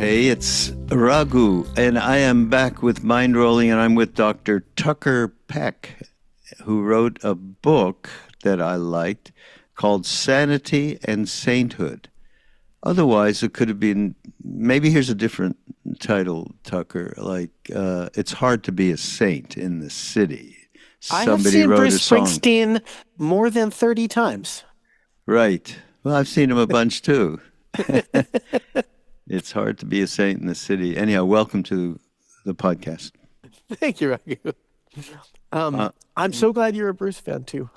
Hey, it's Raghu, and I am back with Mindrolling, and I'm with Dr. Tucker Peck, who wrote a book that I liked called Sanity and Sainthood. Otherwise, it could have been, maybe here's a different title, Tucker, like, It's Hard to Be a Saint in the City. I have seen wrote a Bruce song. Springsteen more than 30 times. Right. Well, I've seen him a bunch too. It's hard to be a saint in the city. Anyhow, welcome to the podcast. Thank you, Raghu. Uh, I'm so glad you're a Bruce fan too.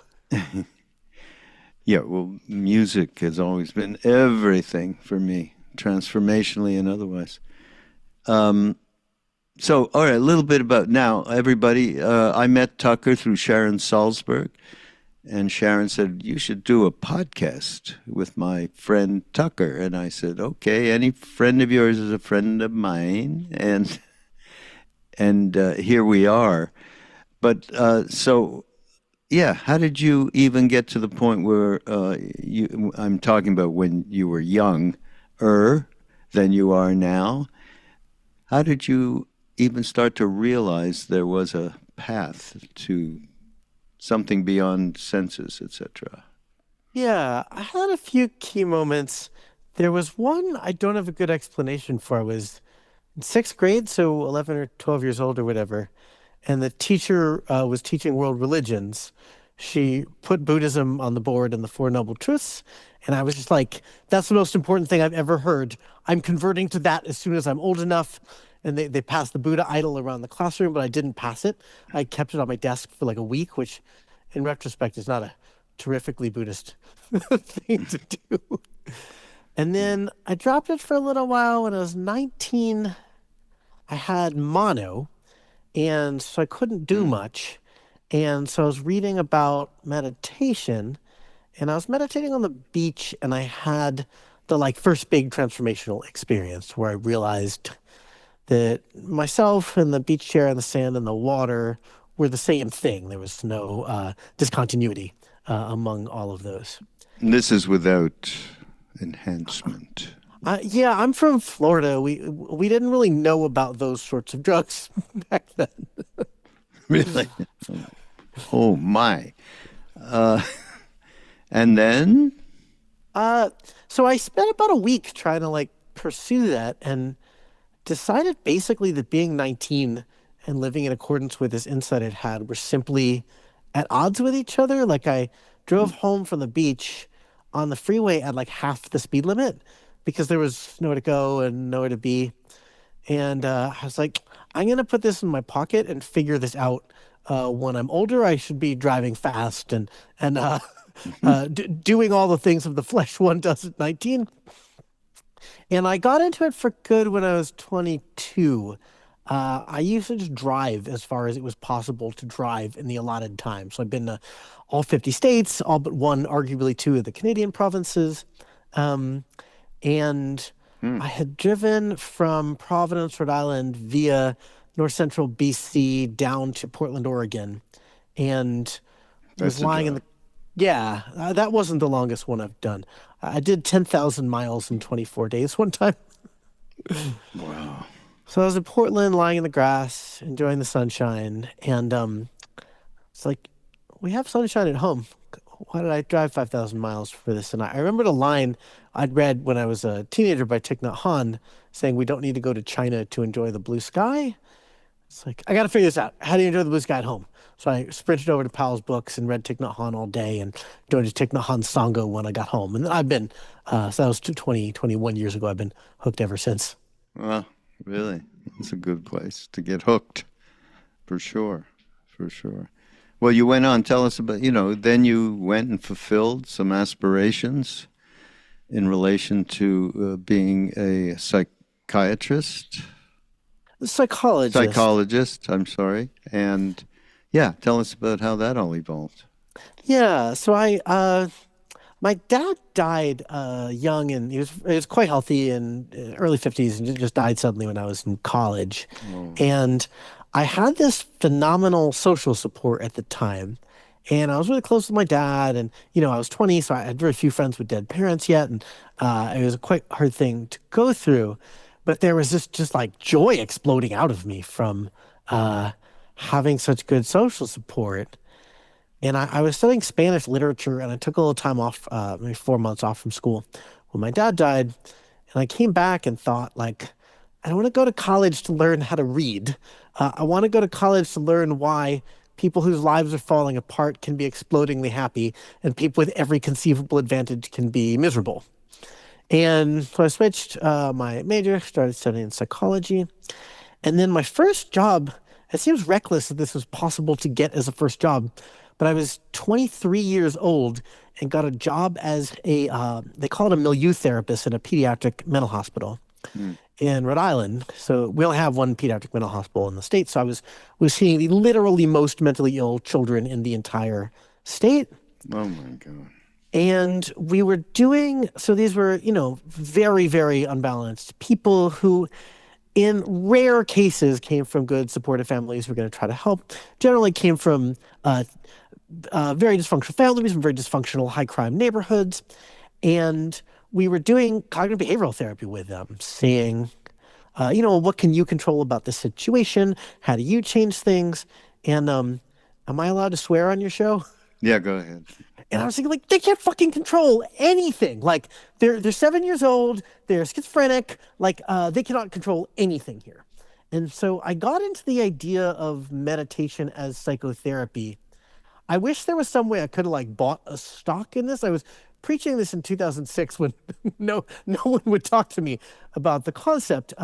yeah, well, music has always been everything for me, transformationally and otherwise. So, all right, a little bit about now, everybody. I met Tucker through Sharon Salzberg, and Sharon said, you should do a podcast with my friend Tucker. And I said, okay, any friend of yours is a friend of mine. And here we are. But so, yeah, how did you even get to the point where I'm talking about when you were younger than you are now? How did you even start to realize there was a path to something beyond senses, etc.? Yeah, I had a few key moments. There was one I don't have a good explanation for. I was in sixth grade, so 11 or 12 years old or whatever, and the teacher was teaching world religions. She put Buddhism on the board and the Four Noble Truths, and I was just like, that's the most important thing I've ever heard. I'm converting to that as soon as I'm old enough. And they passed the Buddha idol around the classroom, but I didn't pass it. I kept it on my desk for like a week, which in retrospect is not a terrifically Buddhist thing to do. And then I dropped it for a little while. When I was 19, I had mono, and so I couldn't do much. And so I was reading about meditation, and I was meditating on the beach, and I had the like first big transformational experience where I realized that myself and the beach chair and the sand and the water were the same thing. There was no discontinuity among all of those. And this is without enhancement. Yeah, I'm from Florida. We didn't really know about those sorts of drugs back then. Really? Oh, my. And then? So I spent about a week trying to like pursue that and decided basically that being 19 and living in accordance with this insight I'd had were simply at odds with each other. Like I drove home from the beach on the freeway at like half the speed limit because there was nowhere to go and nowhere to be. And I was like, I'm going to put this in my pocket and figure this out. When I'm older, I should be driving fast and doing all the things of the flesh one does at 19. And I got into it for good when I was 22. I used to just drive as far as it was possible to drive in the allotted time. So I've been to all 50 states, all but one, arguably two of the Canadian provinces. And I had driven from Providence, Rhode Island via north central BC down to Portland, Oregon. And was lying in the... Yeah, that wasn't the longest one I've done. I did 10,000 miles in 24 days one time. Wow. So I was in Portland, lying in the grass, enjoying the sunshine. And it's like, we have sunshine at home. Why did I drive 5,000 miles for this? And I remembered a line I'd read when I was a teenager by Thich Nhat Hanh saying, we don't need to go to China to enjoy the blue sky. It's like, I got to figure this out. How do you enjoy the blue sky at home? So I sprinted over to Powell's books and read Thich Nhat Hanh all day and joined a Thich Nhat Hanh Sangha when I got home. And I've been, so that was 21 years ago. I've been hooked ever since. Well, really? It's a good place to get hooked. For sure. For sure. Well, you went on, tell us about, then you went and fulfilled some aspirations in relation to being a psychiatrist. Psychologist, I'm sorry. And yeah, tell us about how that all evolved. Yeah, so my dad died young, and he was quite healthy in early 50s, and just died suddenly when I was in college. Oh. And I had this phenomenal social support at the time, and I was really close with my dad. And I was 20, so I had very few friends with dead parents yet, and it was a quite hard thing to go through. but there was just like joy exploding out of me from uh, having such good social support. And I was studying Spanish literature, and I took a little time off, maybe 4 months off from school when my dad died. And I came back and thought, like, I don't want to go to college to learn how to read. I want to go to college to learn why people whose lives are falling apart can be explodingly happy, and people with every conceivable advantage can be miserable. And so I switched my major, started studying psychology. And then my first job, it seems reckless that this was possible to get as a first job, but I was 23 years old and got a job as they call it a milieu therapist in a pediatric mental hospital Hmm. in Rhode Island. So we only have one pediatric mental hospital in the state. So I was seeing the literally most mentally ill children in the entire state. Oh my God. And we were doing, so these were, very, very unbalanced people who, in rare cases, came from good supportive families who were going to try to help, generally came from very dysfunctional families, from very dysfunctional high crime neighborhoods. And we were doing cognitive behavioral therapy with them, saying, what can you control about the situation? How do you change things? And am I allowed to swear on your show? Yeah, go ahead. And I was thinking, like, they can't fucking control anything. Like, they're 7 years old, they're schizophrenic, like, they cannot control anything here. And so I got into the idea of meditation as psychotherapy. I wish there was some way I could have like bought a stock in this. I was preaching this in 2006 when no one would talk to me about the concept.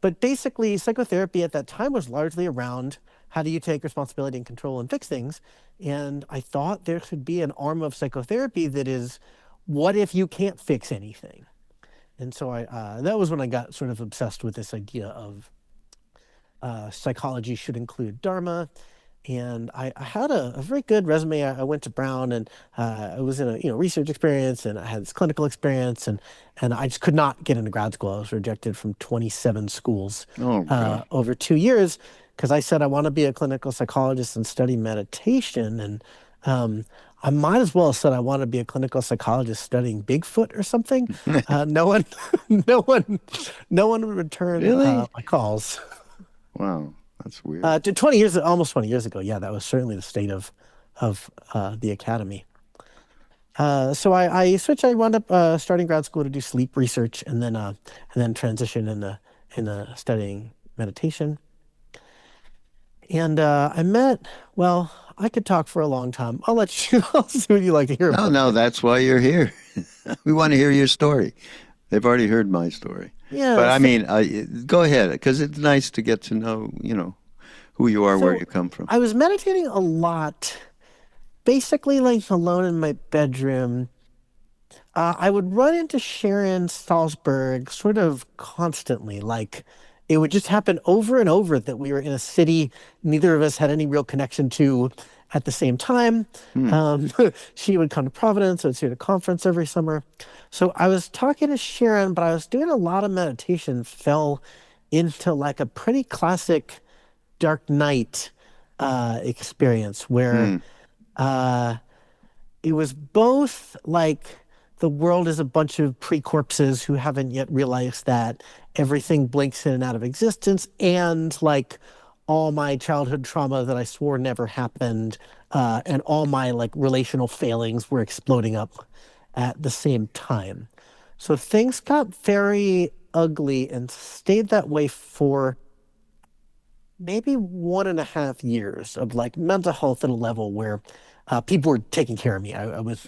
But basically, psychotherapy at that time was largely around how do you take responsibility and control and fix things. And I thought there should be an arm of psychotherapy that is, what if you can't fix anything? And so that was when I got sort of obsessed with this idea of psychology should include dharma. And I had a very good resume. I went to Brown, and I was in a research experience, and I had this clinical experience, and I just could not get into grad school. I was rejected from 27 schools Oh God. over 2 years because I said I want to be a clinical psychologist and study meditation. And I might as well have said I want to be a clinical psychologist studying Bigfoot or something. No one, no one, no one would return Really? my calls. Wow, that's weird. 20 years, almost 20 years ago. Yeah, that was certainly the state of the academy. So I switched. I wound up starting grad school to do sleep research, and then transition into studying meditation. And I met. Well, I could talk for a long time. I'll let you. I'll see what you like to hear No, about. no, that's why you're here. We want to hear your story. They've already heard my story. But Yeah. I So, mean, go ahead, because it's nice to get to know, who you are, where so you come from. I was meditating a lot, basically like alone in my bedroom. I would run into Sharon Salzberg sort of constantly. Like it would just happen over and over that we were in a city neither of us had any real connection to at the same time. Hmm. Um, she would come to Providence. I would see her at a conference every summer. So I was talking to Sharon, but I was doing a lot of meditation, fell into like a pretty classic dark night experience where Hmm. uh, it was both like the world is a bunch of pre-corpses who haven't yet realized that everything blinks in and out of existence, and like all my childhood trauma that I swore never happened, and all my like relational failings were exploding up at the same time. So things got very ugly and stayed that way for maybe 1.5 years of like mental health at a level where people were taking care of me. I was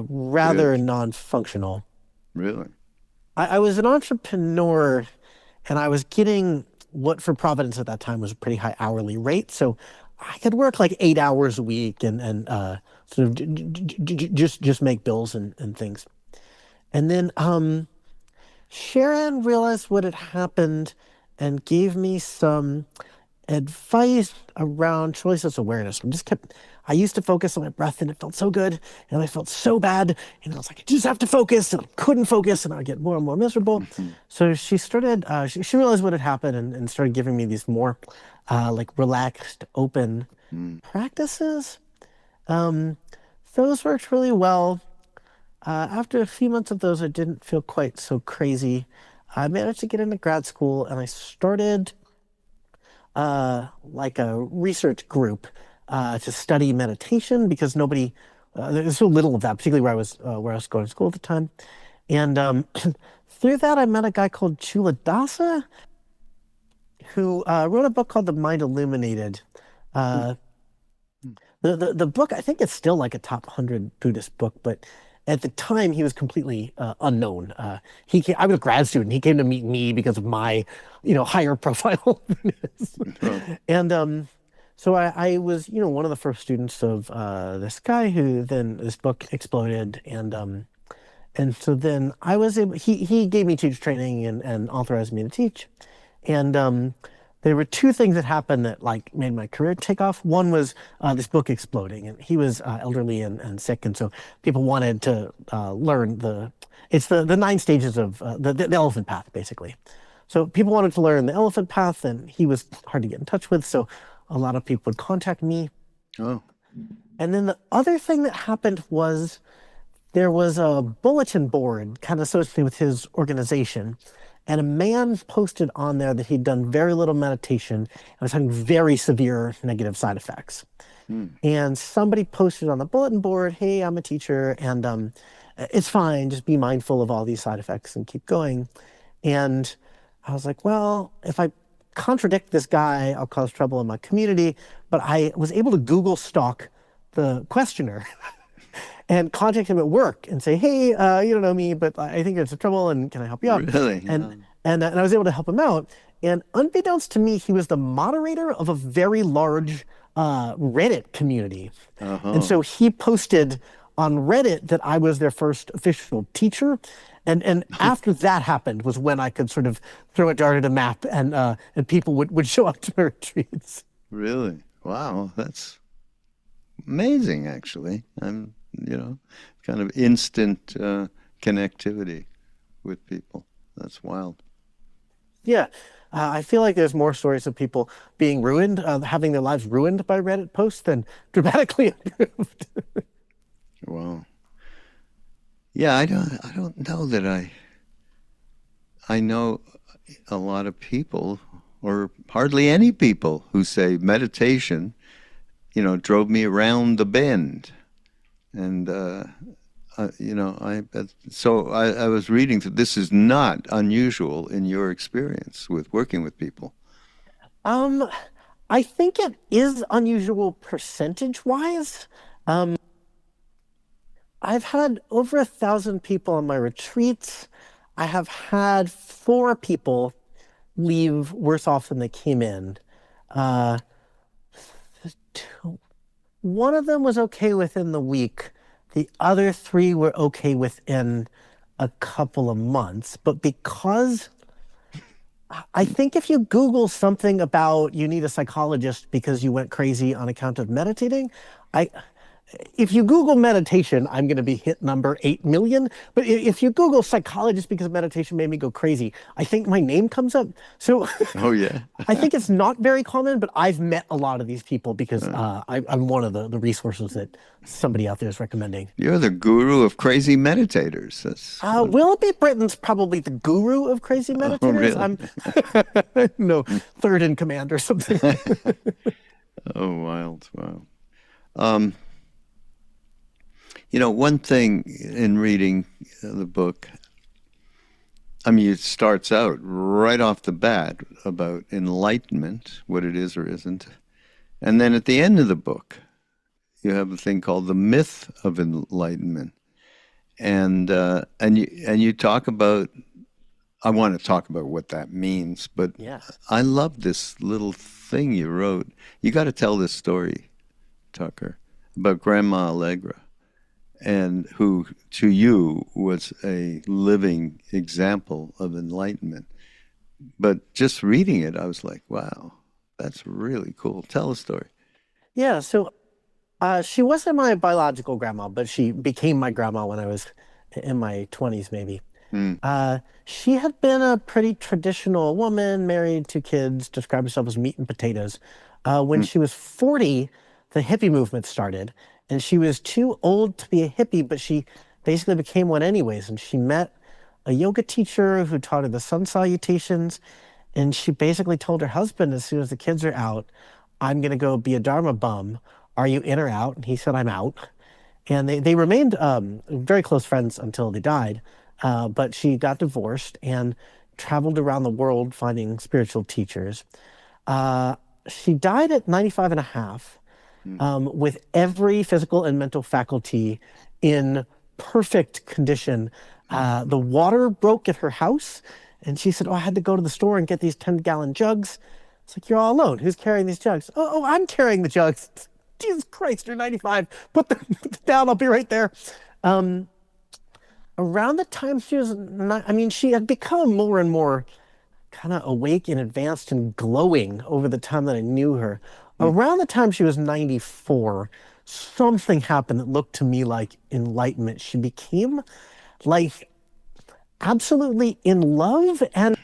rather Good. non-functional. Really? I was an entrepreneur, and I was getting what for Providence at that time was a pretty high hourly rate. So I could work like 8 hours a week and sort of just make bills and things. And then Sharon realized what had happened and gave me some advice around choiceless awareness. I used to focus on my breath and it felt so good. And I felt so bad. And I was like, I just have to focus. And I couldn't focus and I would get more and more miserable. Mhm. So she started, she realized what had happened and started giving me these more like relaxed, open Mm. practices. Um, those worked really well. After a few months of those, I didn't feel quite so crazy. I managed to get into grad school and I started like a research group to study meditation because nobody there's so little of that, particularly where I was going to school at the time. And through that, I met a guy called Chula Dasa who wrote a book called The Mind Illuminated. Uh, the book, I think it's still like a top 100 Buddhist book, but at the time he was completely unknown. I was a grad student. He came to meet me because of my, higher profile. Oh, And so I was, one of the first students of this guy who then this book exploded, and so then I was able. He gave me teacher training and authorized me to teach, and there were two things that happened that like made my career take off. One was this book exploding, and he was elderly and sick, and so people wanted to learn the 9 stages of the elephant path, basically. So people wanted to learn the elephant path, and he was hard to get in touch with. So a lot of people would contact me. oh, And then the other thing that happened was there was a bulletin board kind of associated with his organization. And a man posted on there that he'd done very little meditation and was having very severe negative side effects. And somebody posted on the bulletin board, "Hey, I'm a teacher, and it's fine. Just be mindful of all these side effects and keep going." And I was like, well, if I contradict this guy, I'll cause trouble in my community. But I was able to Google stalk the questioner and contact him at work and say, "Hey, you don't know me, but I think there's some trouble, and can I help you out?" really? And I was able to help him out. And unbeknownst to me, he was the moderator of a very large Reddit community. And so he posted on Reddit that I was their first official teacher. And after that happened was when I could sort of throw a dart at a map and people would show up to my retreats. Really? Wow, that's amazing, actually. Kind of instant connectivity with people. That's wild. Yeah. I feel like there's more stories of people being ruined, having their lives ruined by Reddit posts than dramatically improved. Wow. Yeah, I don't know that I know a lot of people, or hardly any people, who say meditation, drove me around the bend. And I was reading that this is not unusual in your experience with working with people. Um, I think it is unusual percentage wise. I've had over 1,000 people on my retreats. I have had 4 people leave worse off than they came in. Uh, two, One of them was okay within the week. The other 3 were okay within a couple of months. But because I think if you Google something about you need a psychologist because you went crazy on account of meditating, I if you Google meditation, I'm going to be hit number 8 million. But if you Google psychologist because meditation made me go crazy, I think my name comes up. So Oh, yeah. I think it's not very common, but I've met a lot of these people because I'm one of the resources that somebody out there is recommending. You're the guru of crazy meditators. That's Willoughby Britton's probably the guru of crazy Oh, meditators. really? I'm no third in command or something. Oh, wild, wow. Um, one thing in reading the book, I mean, it starts out right off the bat about enlightenment, what it is or isn't. And then at the end of the book, you have a thing called the myth of enlightenment. And you talk about, I want to talk about what that means, but Yeah. I love this little thing you wrote. You got to tell this story, Tucker, about Grandma Allegra, and who to you was a living example of enlightenment. But just reading it, I was like, wow, that's really cool. Tell a story. Yeah, so she wasn't my biological grandma, but she became my grandma when I was in my 20s, maybe. Mm, She had been a pretty traditional woman, married, 2 kids, described herself as meat and potatoes. When mm, she was 40, the hippie movement started, and she was too old to be a hippie, but she basically became one anyways. And she met a yoga teacher who taught her the sun salutations. And she basically told her husband as soon as the kids are out, I'm going to go be a dharma bum. Are you in or out? And he said, I'm out. And they remained very close friends until they died. But she got divorced and traveled around the world finding spiritual teachers. Uh, she died at 95 and a half, Mm. with every physical and mental faculty in perfect condition. The water broke at her house, and she said, "Oh, I had to go to the store and get these 10-gallon jugs." It's like, you're all alone. Who's carrying these jugs? Oh, I'm carrying the jugs. Jesus Christ, you're 95. Put them down. I'll be right there. Um, Around the time she was, not, I mean, she had become more and more kind of awake and advanced and glowing over the time that I knew her. Mm. Around the time she was 94, something happened that looked to me like enlightenment. She became like absolutely in love and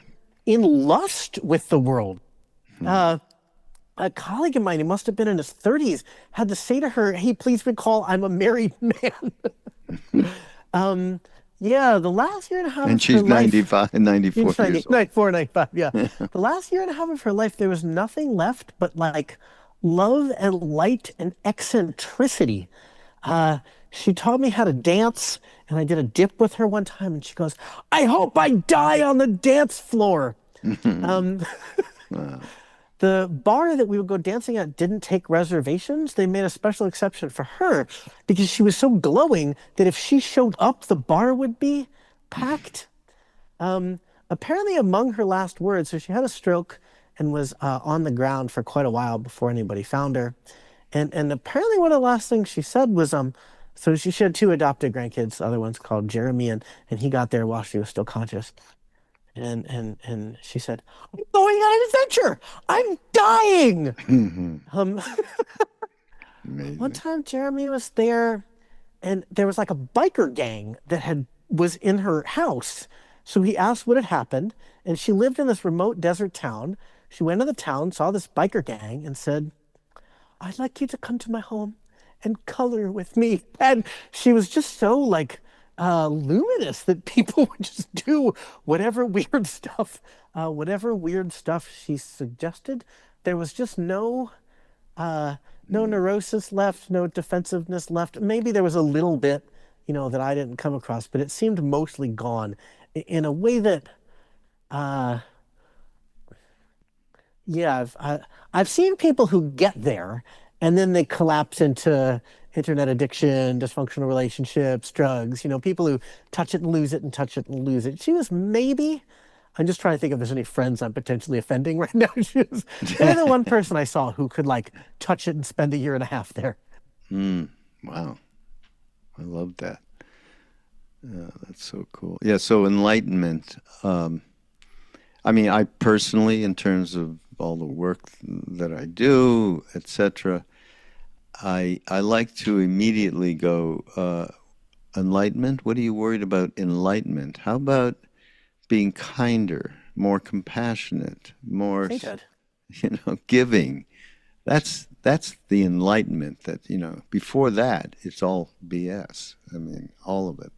in lust with the world. Mm. Uh, a colleague of mine, who must have been in his 30s, had to say to her, "Hey, please recall I'm a married man." um, yeah, the last year and a half And of her she's life, 95, 94 it's years 90, old. 94, 95, yeah. The last year and a half of her life, there was nothing left but like love and light and eccentricity. Uh, she taught me how to dance, and I did a dip with her one time, and she goes, "I hope I die on the dance floor." Um, Wow. the bar that we would go dancing at didn't take reservations. They made a special exception for her because she was so glowing that if she showed up, the bar would be packed. Apparently, among her last words, so she had a stroke and was on the ground for quite a while before anybody found her. And apparently, one of the last things she said was, so she had two adopted grandkids. The other one's called Jeremy, and he got there while she was still conscious. And she said, "I'm going on an adventure. I'm dying." Um, one Amazing. time, Jeremy was there, and there was like a biker gang that had was in her house. So he asked what had happened, and she lived in this remote desert town. She went to the town, saw this biker gang, and said, "I'd like you to come to my home and color with me." And she was just so like luminous that people would just do whatever weird stuff she suggested. There was just uh, no Mm. neurosis left, no defensiveness left. Maybe there was a little bit, that I didn't come across, but it seemed mostly gone in a way that, uh, yeah, I've seen people who get there and then they collapse into internet addiction, dysfunctional relationships, drugs, people who touch it and lose it and touch it and lose it. She was maybe, I'm just trying to think if there's any friends I'm potentially offending right now. She was maybe the one person I saw who could like touch it and spend a year and a half there. Mm. Wow. I love that. That's so cool. Yeah, so enlightenment. I mean, I personally, in terms of all the work that I do, etc., I like to immediately go, enlightenment? What are you worried about enlightenment? How about being kinder, more compassionate, more, Okay, good. giving? That's the enlightenment that, before that, it's all BS. I mean, all of it.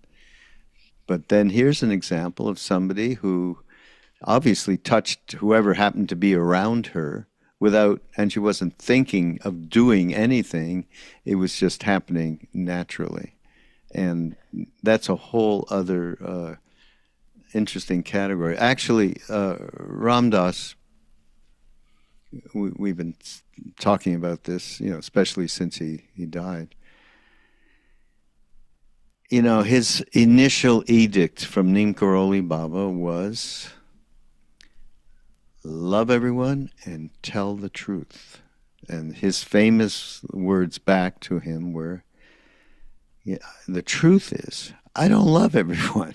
But then here's an example of somebody who obviously touched whoever happened to be around her without, and she wasn't thinking of doing anything. It was just happening naturally. And that's a whole other interesting category. Actually, Ram Dass, we've been talking about this, especially since he died. His initial edict from Neem Karoli Baba was love everyone and tell the truth. And his famous words back to him were, yeah, the truth is, I don't love everyone.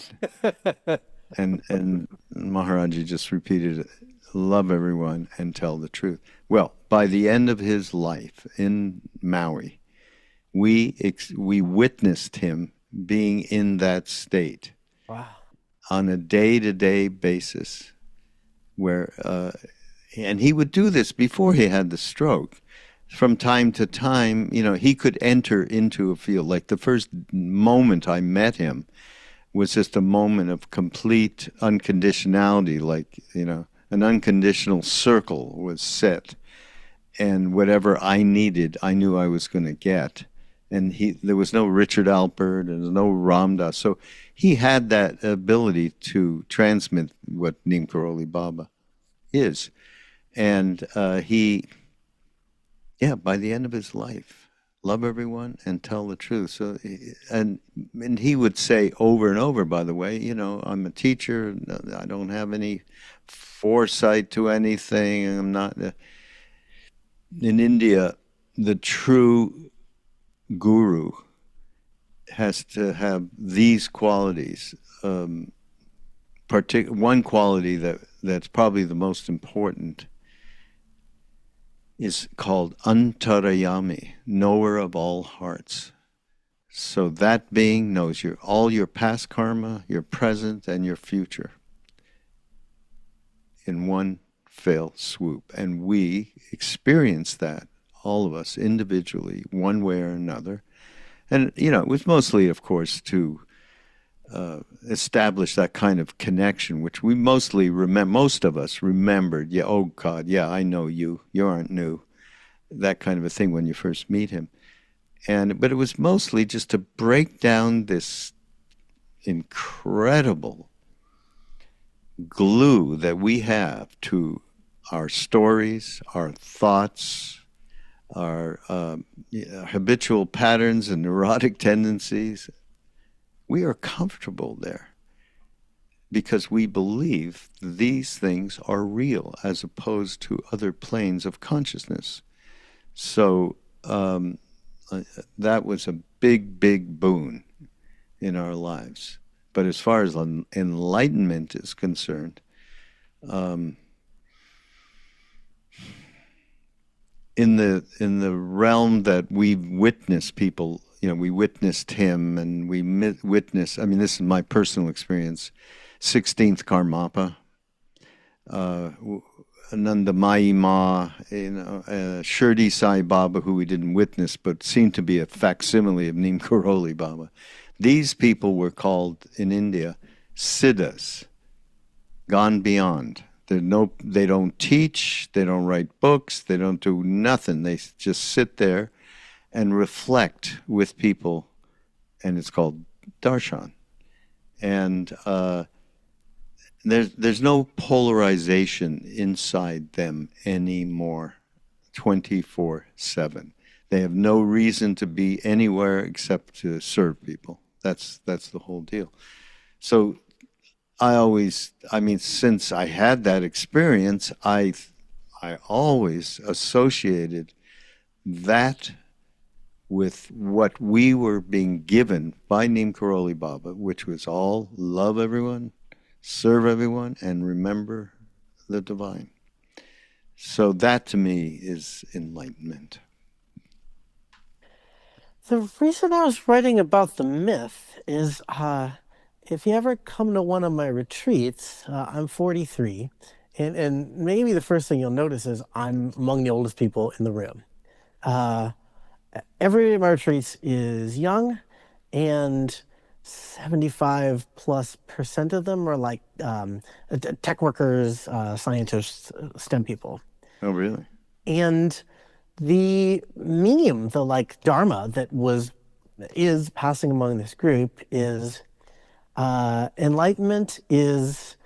And Maharaji just repeated it, love everyone and tell the truth. Well, by the end of his life in Maui, we witnessed him being in that state Wow. on a day-to-day basis where and he would do this before he had the stroke. From time to time, he could enter into a field. Like the first moment I met him, was just a moment of complete unconditionality, like, an unconditional circle was set, and whatever I needed, I knew I was going to get. And there was no Richard Alpert, and there was no Ram Dass. So he had that ability to transmit what Neem Karoli Baba is. And by the end of his life, love everyone and tell the truth. So, and he would say over and over, by the way, I'm a teacher. I don't have any foresight to anything. I'm not. In India, the true guru has to have these qualities. One quality that's probably the most important is called antarayami, knower of all hearts. So that being knows all your past karma, your present, and your future in one fell swoop. And we experience that, all of us individually, one way or another. And, it was mostly, of course, to establish that kind of connection, which we mostly most of us remembered. Yeah, oh God, yeah, I know you. You aren't new. That kind of a thing when you first meet him. But it was mostly just to break down this incredible glue that we have to our stories, our thoughts, our habitual patterns and neurotic tendencies. We are comfortable there because we believe these things are real as opposed to other planes of consciousness. So that was a big, big boon in our lives. But as far as enlightenment is concerned, in the realm that we witness people, we witnessed him, and we witnessed. I mean, this is my personal experience. 16th Karmapa, Anandamayi Ma, Shirdi Sai Baba, who we didn't witness but seemed to be a facsimile of Neem Karoli Baba. These people were called in India siddhas, gone beyond. They don't teach, they don't write books, they don't do nothing. They just sit there and reflect with people, and it's called darshan. And there's no polarization inside them anymore, 24/7. They have no reason to be anywhere except to serve people. That's the whole deal. So since I had that experience, I always associated that with what we were being given by Neem Karoli Baba, which was all love everyone, serve everyone, and remember the divine. So that to me is enlightenment. The reason I was writing about the myth is if you ever come to one of my retreats, I'm 43, and maybe the first thing you'll notice is I'm among the oldest people in the room. Every of my retreats is young, and 75+% of them are like tech workers, scientists, STEM people. Oh, really? And the medium, the like dharma that is passing among this group is enlightenment is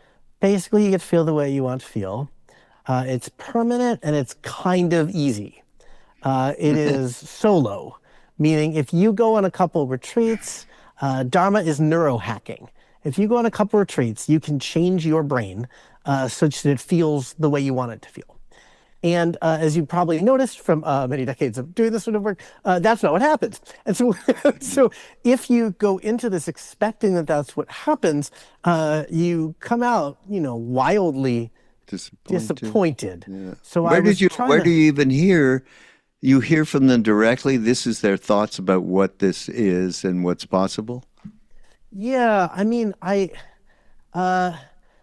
basically you get to feel the way you want to feel. It's permanent and it's kind of easy. It is solo, meaning if you go on a couple retreats, dharma is neurohacking. If you go on a couple retreats, you can change your brain such that it feels the way you want it to feel. And as you probably noticed from many decades of doing this sort of work, that's not what happens. And so, so if you go into this expecting that that's what happens, you come out, wildly disappointed. Yeah. So where do you even hear? You hear from them directly. This is their thoughts about what this is and what's possible. Yeah, I mean,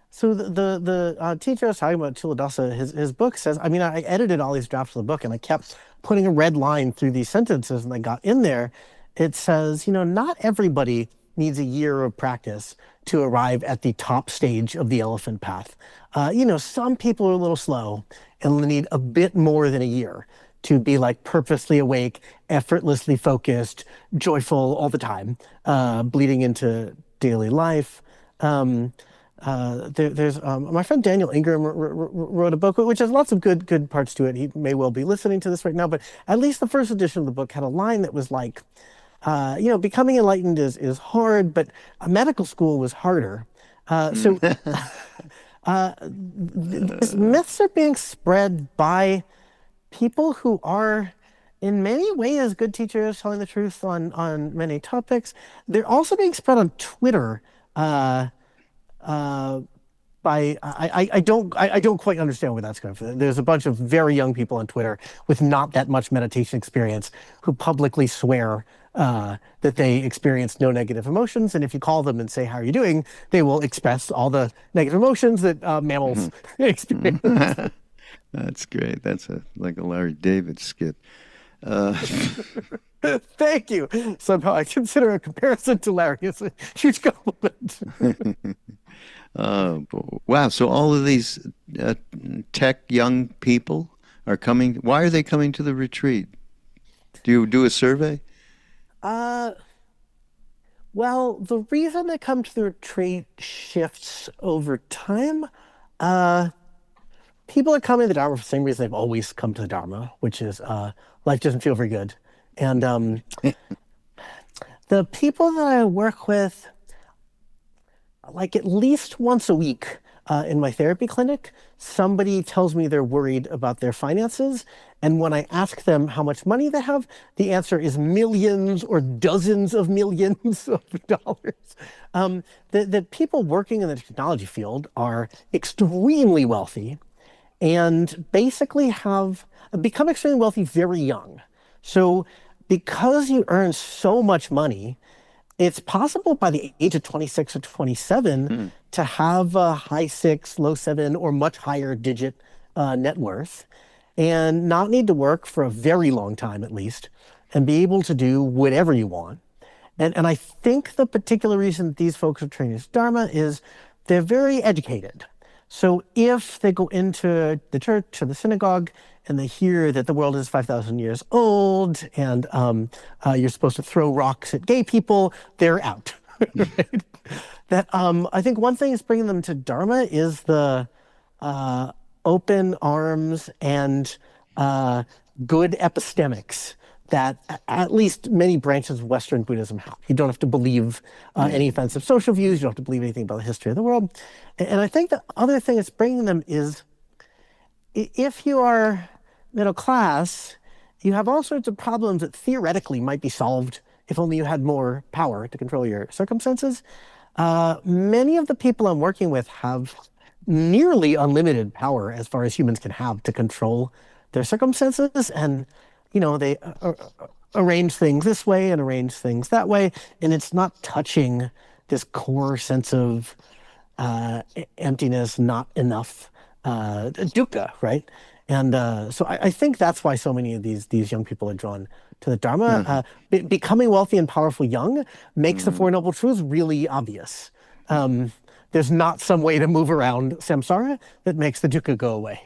so the teacher I was talking about, Tuladasa, his book says, I edited all these drafts of the book and I kept putting a red line through these sentences and I got in there. It says, not everybody needs a year of practice to arrive at the top stage of the elephant path. Some people are a little slow and need a bit more than a year to be like purposely awake, effortlessly focused, joyful all the time, bleeding into daily life. There's my friend Daniel Ingram wrote a book which has lots of good parts to it. He may well be listening to this right now, but at least the first edition of the book had a line that was like, becoming enlightened is hard, but medical school was harder. So these myths are being spread by people who are in many ways good teachers telling the truth on many topics. They're also being spread on Twitter. Uh, I don't quite understand where that's going from. There's a bunch of very young people on Twitter with not that much meditation experience who publicly swear that they experience no negative emotions, and if you call them and say, "How are you doing?" they will express all the negative emotions that mammals experience. That's great. That's like a Larry David skit. Uh, Thank you. Somehow I consider a comparison to Larry as a huge compliment. wow. So all of these tech young people are coming. Why are they coming to the retreat? Do you do a survey? Uh, well, the reason they come to the retreat shifts over time. Uh, People are coming to the Dharma for the same reason they've always come to the Dharma, which is life doesn't feel very good. And the people that I work with, like at least once a week in my therapy clinic, somebody tells me they're worried about their finances. And when I ask them how much money they have, the answer is millions or dozens of millions of dollars. The people working in the technology field are extremely wealthy and basically have become extremely wealthy very young. So because you earn so much money, it's possible by the age of 26 or 27 to have a high six, low seven, or much higher digit net worth and not need to work for a very long time at least and be able to do whatever you want. And I think the particular reason that these folks are training as Dharma is they're very educated. So if they go into the church or the synagogue and they hear that the world is 5,000 years old and you're supposed to throw rocks at gay people, they're out. Right? That I think one thing that's bringing them to Dharma is the open arms and good epistemics that at least many branches of Western Buddhism have. You don't have to believe any offensive social views. You don't have to believe anything about the history of the world. And I think the other thing that's bringing them is if you are middle class, you have all sorts of problems that theoretically might be solved if only you had more power to control your circumstances. Many of the people I'm working with have nearly unlimited power as far as humans can have to control their circumstances. And they arrange things this way and arrange things that way, and it's not touching this core sense of emptiness, not enough, dukkha, right? And so I think that's why so many of these young people are drawn to the Dharma. Becoming wealthy and powerful young makes the Four Noble Truths really obvious. There's not some way to move around samsara that makes the dukkha go away.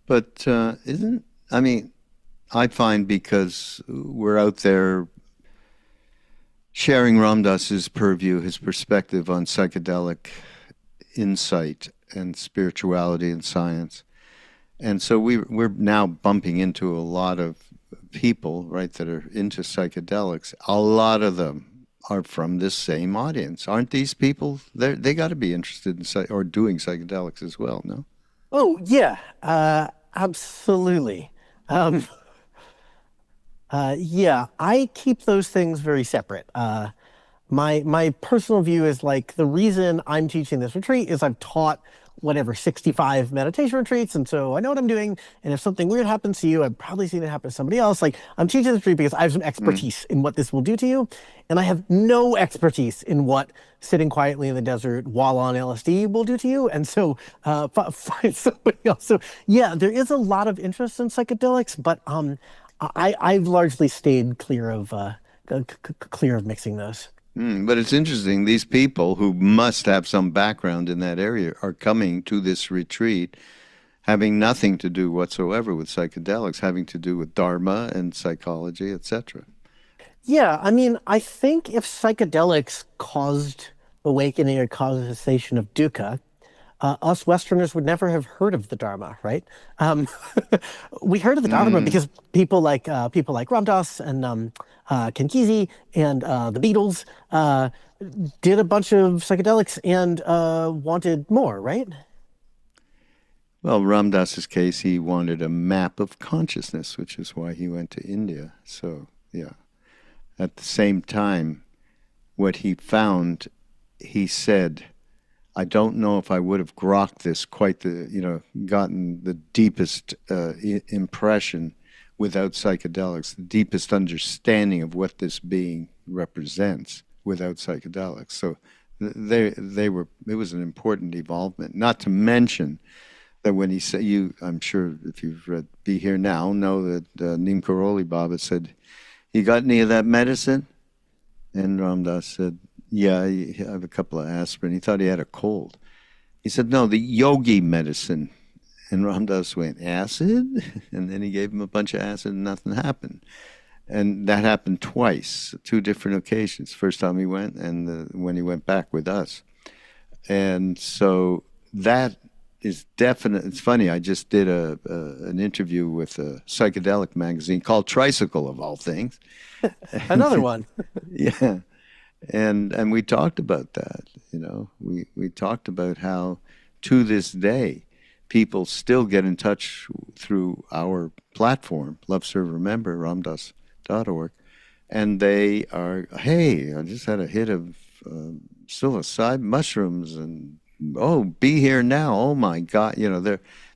But I mean, I find because we're out there sharing Ram Dass's purview, his perspective on psychedelic insight and spirituality and science. And so we're now bumping into a lot of people, right, that are into psychedelics. A lot of them are from this same audience. Aren't these people, they got to be interested in or doing psychedelics as well, no? Oh, yeah, absolutely. Yeah, I keep those things very separate. My personal view is like the reason I'm teaching this retreat is I've taught 65 meditation retreats, and so I know what I'm doing. And if something weird happens to you, I've probably seen it happen to somebody else. Like I'm teaching this retreat because I have some expertise in what this will do to you, and I have no expertise in what sitting quietly in the desert while on LSD will do to you. And so find somebody else. So yeah, there is a lot of interest in psychedelics, but I've largely stayed clear of mixing those. But it's interesting. These people who must have some background in that area are coming to this retreat having nothing to do whatsoever with psychedelics, having to do with dharma and psychology, etc. Yeah, I mean, I think if psychedelics caused awakening or caused a cessation of dukkha, us Westerners would never have heard of the Dharma, right? Um, we heard of the Dharma Mm. because people like Ram Dass and Ken Kesey and the Beatles did a bunch of psychedelics and wanted more, right? Well, Ram Dass's case, he wanted a map of consciousness, which is why he went to India. So, yeah. At the same time, what he found, he said, I don't know if I would have grokked this quite gotten the deepest impression without psychedelics, the deepest understanding of what this being represents without psychedelics. So they were, it was an important evolvement. Not to mention that when he said, I'm sure if you've read Be Here Now, know that Neem Karoli Baba said, "You got any of that medicine?" And Ram Dass said, "Yeah, I have a couple of aspirin." He thought he had a cold. He said, "No, the yogi medicine." And Ram Dass went, "Acid?" And then he gave him a bunch of acid and nothing happened. And that happened twice, two different occasions. First time he went and when he went back with us. And so that is definite. It's funny. I just did an interview with a psychedelic magazine called Tricycle, of all things. Another And one. yeah, and we talked about that. We talked about how to this day people still get in touch through our platform, Love Serve Remember, ramdas.org, and they are, hey, I just had a hit of psilocybin mushrooms, and oh, be here now. Oh my God,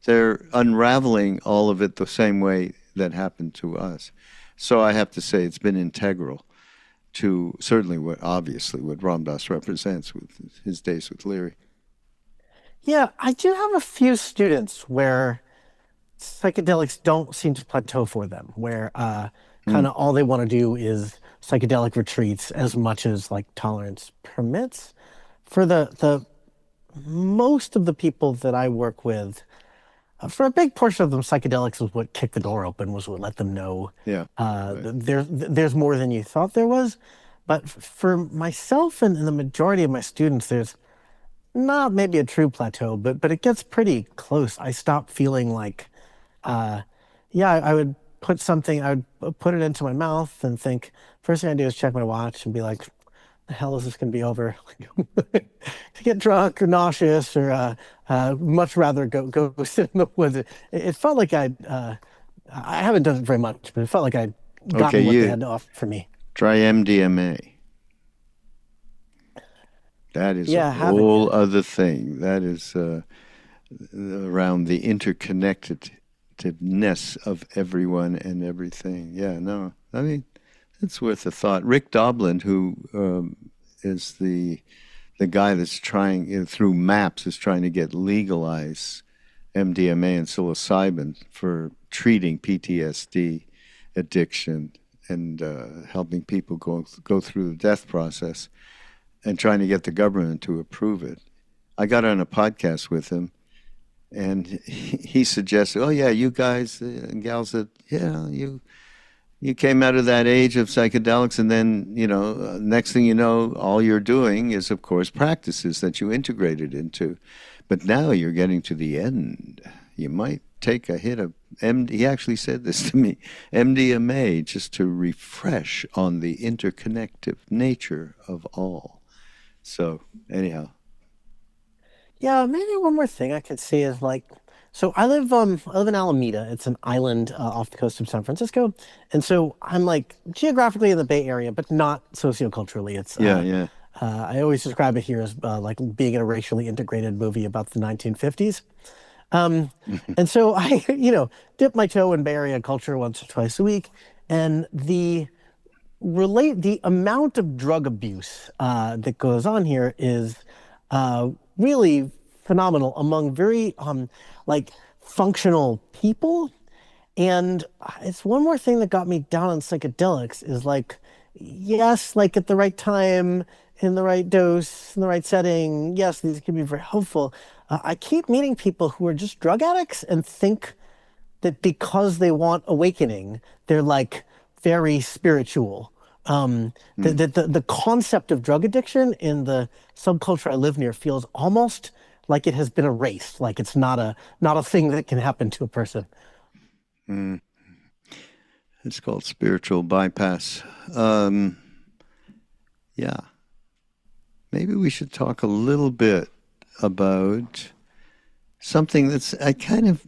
they're unraveling all of it the same way that happened to us. So I have to say it's been integral to certainly obviously what Ram Dass represents with his days with Leary. Yeah, I do have a few students where psychedelics don't seem to plateau for them, where kind Mm, of all they want to do is psychedelic retreats as much as like tolerance permits. For the most of the people that I work with, for a big portion of them, psychedelics was what kicked the door open, was what let them know yeah, right. there's more than you thought there was. But for myself and the majority of my students, there's not maybe a true plateau, but it gets pretty close. I stop feeling like, uh, yeah, I would I would put it into my mouth and think, first thing I do is check my watch and be like, the hell is this going to be over? To get drunk or nauseous or much rather go sit in the woods. It felt like I haven't done it very much, but it felt like I'd Okay, gotten what they you had to offer for me. try MDMA. That is a Yeah, I haven't whole yet. other thing. That is around the interconnectedness of everyone and everything. Yeah, no, I mean, it's worth a thought. Rick Doblin, who is the guy that's trying through MAPS is trying to get legalized MDMA and psilocybin for treating PTSD addiction and helping people go through the death process and trying to get the government to approve it. I got on a podcast with him, and he suggested, "Oh yeah, you guys and gals that you came out of that age of psychedelics, and then next thing you know, all you're doing is, of course, practices that you integrated into. But now you're getting to the end. You might take a hit of MD." He actually said this to me, MDMA, just to refresh on the interconnective nature of all. So anyhow, Yeah, maybe one more thing I could say is like, so I live in Alameda. It's an island off the coast of San Francisco, and so I'm like geographically in the Bay Area, but not socioculturally. yeah, yeah. I always describe it here as like being in a racially integrated movie about the 1950s. Um, and so I, dip my toe in Bay Area culture once or twice a week, and the amount of drug abuse that goes on here is really phenomenal among very like functional people. And it's one more thing that got me down on psychedelics is like yes, like at the right time, in the right dose, in the right setting, yes, these can be very helpful. I keep meeting people who are just drug addicts and think that because they want awakening, they're like very spiritual. Mm. The concept of drug addiction in the subculture I live near feels almost like it has been erased, like it's not a thing that can happen to a person. Mm. It's called spiritual bypass. Um, yeah, maybe we should talk a little bit about something that's I kind of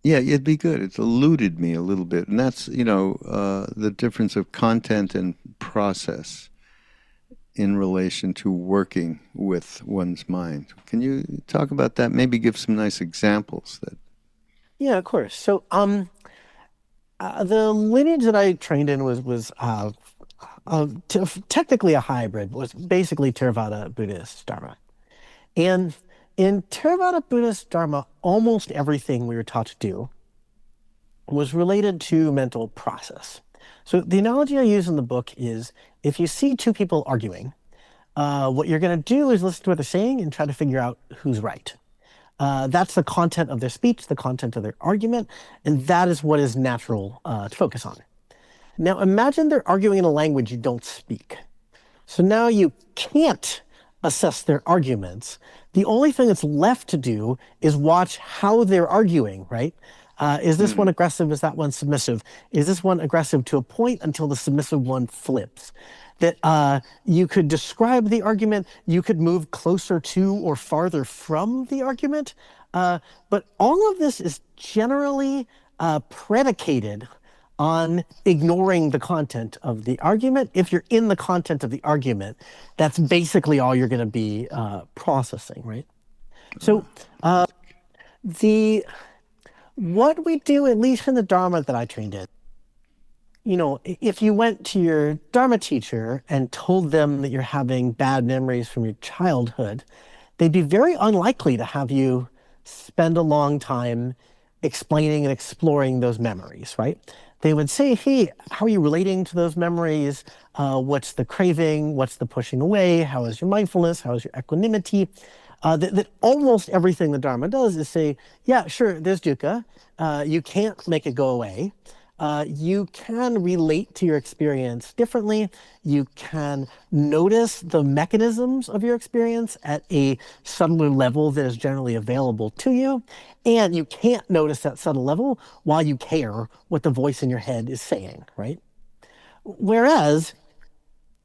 yeah, it'd be good. It's eluded me a little bit, and that's the difference of content and process in relation to working with one's mind. Can you talk about that? Maybe give some nice examples that. Yeah, of course. The lineage that I trained in was technically a hybrid, was basically Theravada Buddhist Dharma. And in Theravada Buddhist Dharma, almost everything we were taught to do was related to mental process. So the analogy I use in the book is if you see two people arguing, what you're going to do is listen to what they're saying and try to figure out who's right. That's the content of their speech, the content of their argument, and that is what is natural to focus on. Now imagine they're arguing in a language you don't speak. So now you can't assess their arguments. The only thing that's left to do is watch how they're arguing, right? Is this one Mm, aggressive? Is that one submissive? Is this one aggressive to a point until the submissive one flips? That you could describe the argument, you could move closer to or farther from the argument. But all of this is generally predicated on ignoring the content of the argument. If you're in the content of the argument, that's basically all you're going to be processing, right? So the what we do, at least in the Dharma that I trained in, if you went to your Dharma teacher and told them that you're having bad memories from your childhood, they'd be very unlikely to have you spend a long time explaining and exploring those memories, right? They would say, hey, how are you relating to those memories? What's the craving? What's the pushing away? How is your mindfulness? How is your equanimity? That almost everything the Dharma does is say, yeah, sure, there's dukkha. You can't make it go away. You can relate to your experience differently. You can notice the mechanisms of your experience at a subtler level that is generally available to you. And you can't notice that subtle level while you care what the voice in your head is saying, right? Whereas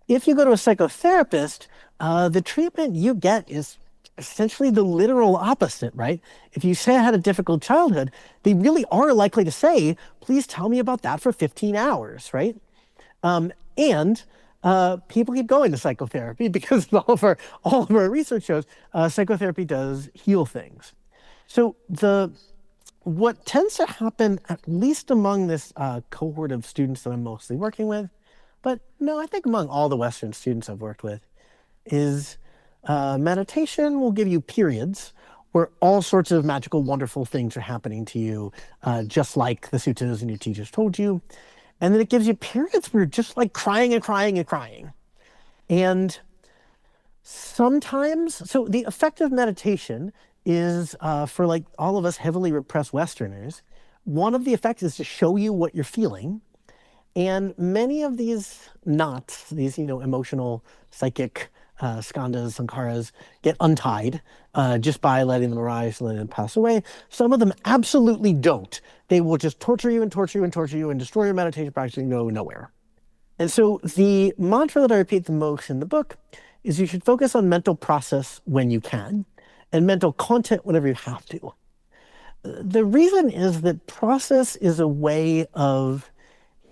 if you go to a psychotherapist, the treatment you get is essentially the literal opposite, right? If you say I had a difficult childhood, they really are likely to say, please tell me about that for 15 hours, right? And people keep going to psychotherapy because all of our research shows psychotherapy does heal things. So what tends to happen, at least among this cohort of students that I'm mostly working with, but no, I think among all the Western students I've worked with, is meditation will give you periods where all sorts of magical, wonderful things are happening to you, just like the suttas and your teachers told you. And then it gives you periods where you're just like crying and crying and crying. And sometimes, so the effect of meditation is for like all of us heavily repressed Westerners, one of the effects is to show you what you're feeling. And many of these knots, these, emotional, psychic skandhas, sankharas, get untied just by letting them arise, letting them pass away. Some of them absolutely don't. They will just torture you and torture you and torture you and destroy your meditation practice and go nowhere. And so the mantra that I repeat the most in the book is you should focus on mental process when you can and mental content whenever you have to. The reason is that process is a way of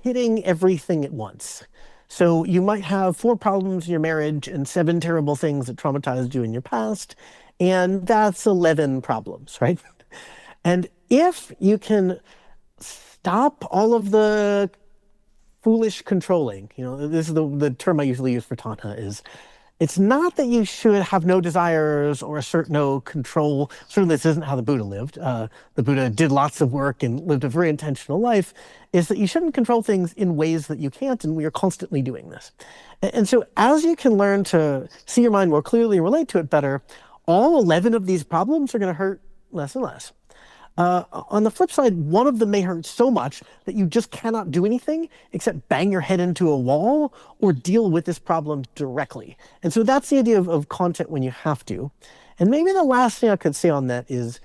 hitting everything at once. So you might have 4 problems in your marriage and 7 terrible things that traumatized you in your past, and that's 11 problems, right? And if you can stop all of the foolish controlling, this is the term I usually use for tanha is It's not that you should have no desires or assert no control. Certainly, this isn't how the Buddha lived. The Buddha did lots of work and lived a very intentional life. Is that you shouldn't control things in ways that you can't, and we are constantly doing this. And so, as you can learn to see your mind more clearly and relate to it better, all 11 of these problems are going to hurt less and less. On the flip side, one of them may hurt so much that you just cannot do anything except bang your head into a wall or deal with this problem directly. And so that's the idea of content when you have to. And maybe the last thing I could say on that is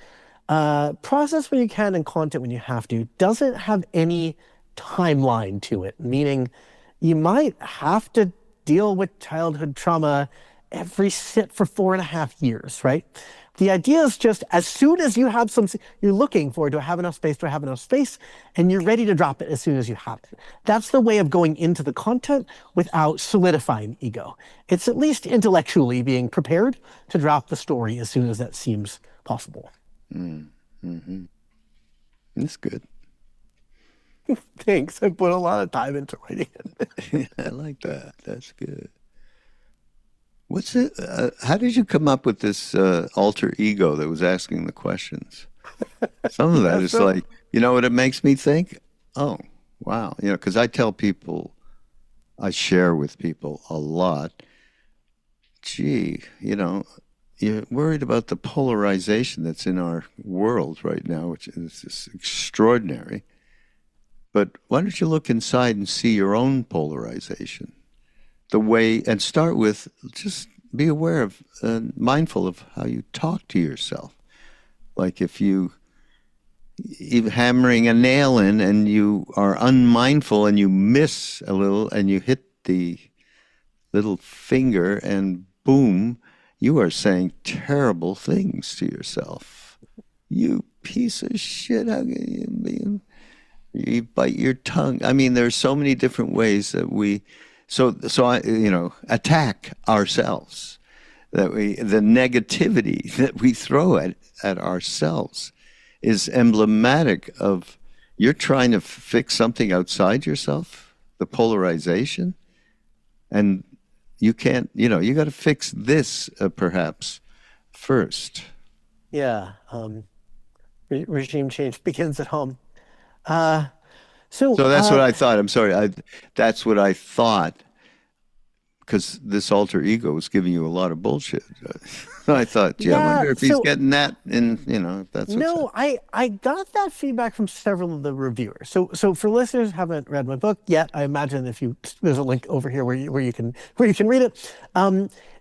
process when you can and content when you have to doesn't have any timeline to it, meaning you might have to deal with childhood trauma every sit for 4.5 years, right? The idea is just as soon as you have something you're looking for, do I have enough space? Do I have enough space? And you're ready to drop it as soon as you have it. That's the way of going into the content without solidifying ego. It's at least intellectually being prepared to drop the story as soon as that seems possible. Mm-hmm. That's good. Thanks. I put a lot of time into writing it. I like that. That's good. What's it? How did you come up with this alter ego that was asking the questions? Some of that is like, you know what it makes me think? Oh, wow. You know, because I tell people, I share with people a lot. Gee, you know, you're worried about the polarization that's in our world right now, which is just extraordinary. But why don't you look inside and see your own polarization? The way, and start with just be aware of, mindful of how you talk to yourself. Like if you hammering a nail in and you are unmindful and you miss a little and you hit the little finger and boom, you are saying terrible things to yourself. You piece of shit, how can you bite your tongue? I mean, there's so many different ways that we attack ourselves, the negativity that we throw at ourselves is emblematic of you're trying to fix something outside yourself, the polarization, and you can't, you got to fix this perhaps first. Yeah. Regime change begins at home. So that's what I thought. I'm sorry. That's what I thought, because this alter ego was giving you a lot of bullshit. I thought, I wonder if he's getting that, and if that's no. I got that feedback from several of the reviewers. So for listeners who haven't read my book yet, I imagine there's a link over here where you can read it.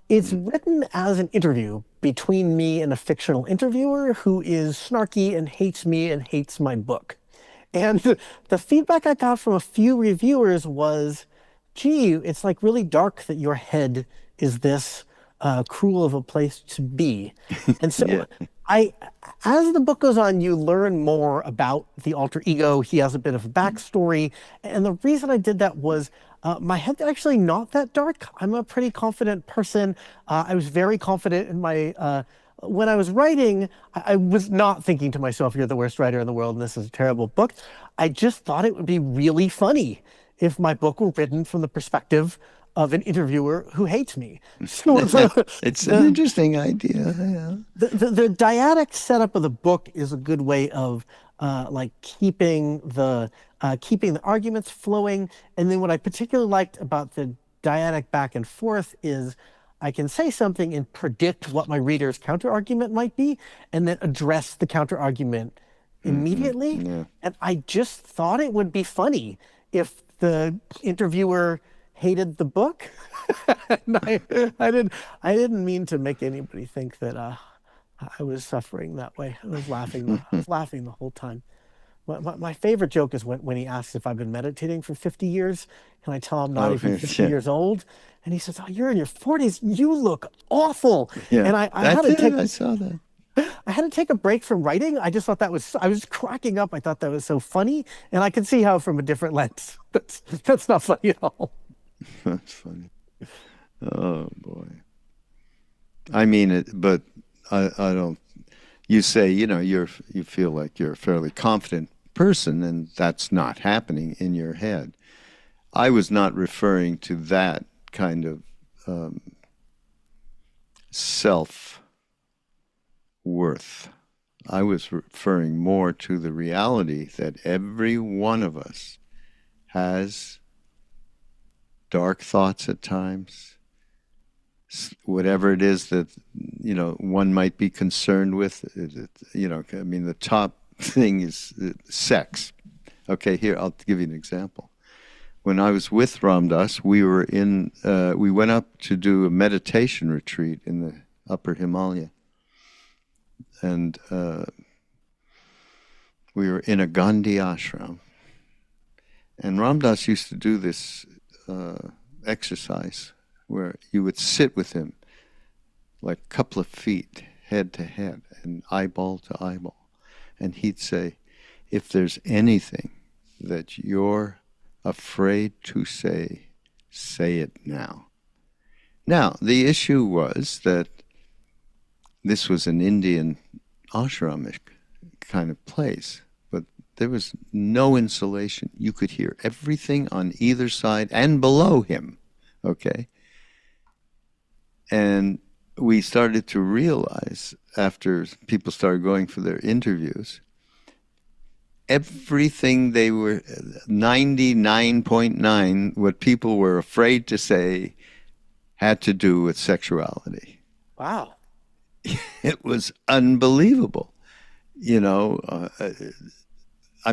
It's written as an interview between me and a fictional interviewer who is snarky and hates me and hates my book. And the feedback I got from a few reviewers was, gee, it's like really dark that your head is this cruel of a place to be. And so as the book goes on, you learn more about the alter ego. He has a bit of a backstory. And the reason I did that was my head's actually not that dark. I'm a pretty confident person. I was very confident in my... when I was writing, I was not thinking to myself, you're the worst writer in the world and this is a terrible book. I just thought it would be really funny if my book were written from the perspective of an interviewer who hates me. So, it's an interesting idea. Yeah. The dyadic setup of the book is a good way of keeping the arguments flowing. And then what I particularly liked about the dyadic back and forth is I can say something and predict what my reader's counter-argument might be, and then address the counter-argument immediately. Mm-hmm. Yeah. And I just thought it would be funny if the interviewer hated the book. And I didn't mean to make anybody think that I was suffering that way. I was laughing. I was laughing the whole time. My favorite joke is when he asks if I've been meditating for 50 years, and I tell him not even 50 years old. And he says, oh, you're in your 40s. You look awful. Yeah, and I saw that. I had to take a break from writing. I just thought I was cracking up. I thought that was so funny. And I could see how from a different lens, that's not funny at all. That's funny. Oh, boy. I mean it, but I don't, you say, you feel like you're a fairly confident person, and that's not happening in your head. I was not referring to that kind of self worth. I was referring more to the reality that every one of us has dark thoughts at times, whatever it is that one might be concerned with. I mean, the top thing is sex. Okay, here I'll give you an example. When I was with Ram Dass, we went up to do a meditation retreat in the Upper Himalaya, and we were in a Gandhi ashram. And Ram Dass used to do this exercise where you would sit with him like a couple of feet, head to head, and eyeball to eyeball. And he'd say, if there's anything that you're afraid to say it now. Now, the issue was that this was an Indian ashramic kind of place, but there was no insulation. You could hear everything on either side and below him, okay? And we started to realize, after people started going for their interviews, everything they were 99.9 what people were afraid to say had to do with sexuality. Wow. It was unbelievable, I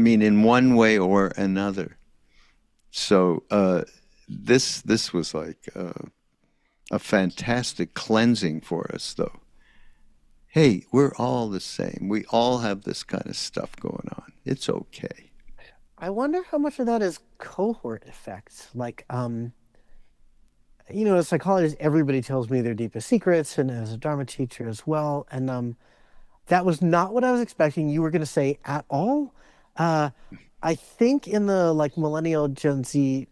mean, in one way or another. So this was like a fantastic cleansing for us, though. Hey, we're all the same. We all have this kind of stuff going on. It's okay. I wonder how much of that is cohort effects. Like, as a psychologist, everybody tells me their deepest secrets, and as a Dharma teacher as well. And that was not what I was expecting you were going to say at all. I think in the millennial Gen Z